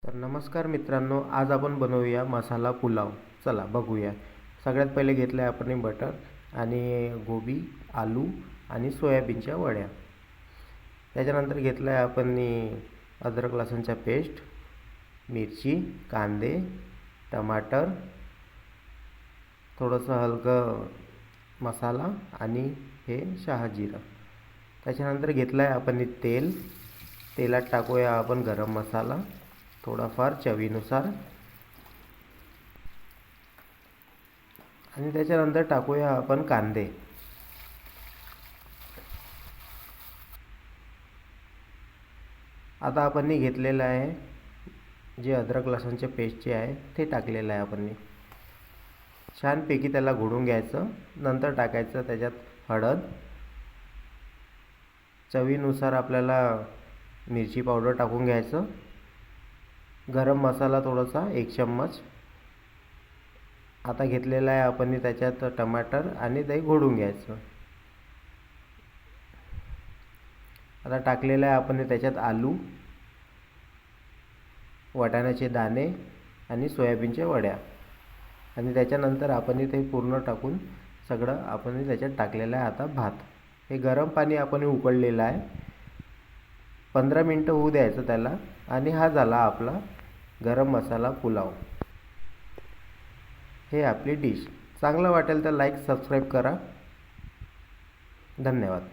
तर नमस्कार मित्रांनो, आज आपण बनवूया मसाला पुलाव. चला बघूया. सगळ्यात पहिले घेतलं आहे आपण बटर आणि गोबी, आलू आणि सोयाबीनच्या वड्या. त्याच्यानंतर घेतलं आहे आपण अद्रक लसूणचा पेस्ट, मिरची, कांदे, टमाटर, थोडंसं हलकं मसाला आणि हे शहाजिरं. त्याच्यानंतर घेतलं आहे आपण तेल. तेलात टाकूया आपण गरम मसाला, थोडाफार चवीनुसार, आणि त्याच्यानंतर टाकूया आपण कांदे. आता आपण घेतलेलं आहे जे अद्रक लसूणचे पेस्टचे आहे ते टाकलेलं आहे आपण. छानपैकी त्याला घोळून घ्यायचं. नंतर टाकायचं त्याच्यात हळद, चवीनुसार आपल्याला मिरची पावडर टाकून घ्यायचं, गरम मसाला थोडासा 1 चम्मच. आता घेतलेला आहे आपण त्याच्यात टमाटर आणि ते घोळून घ्यायचं. आता टाकलेलं आहे आपण त्याच्यात आलू, वाटाण्याचे दाणे आणि सोयाबीनच्या वड्या, आणि त्याच्यानंतर आपण ते पूर्ण टाकून सगळं आपण त्याच्यात टाकलेलं आहे. आता भात, हे गरम पाणी आपण उकळलेलं आहे. 15 मिनटं होऊ द्यायचं त्याला, आणि हा झाला आपला गरम मसाला पुलाव. हे आपली डिश. चांगलं वाटेल तर लाईक सबस्क्राईब करा. धन्यवाद.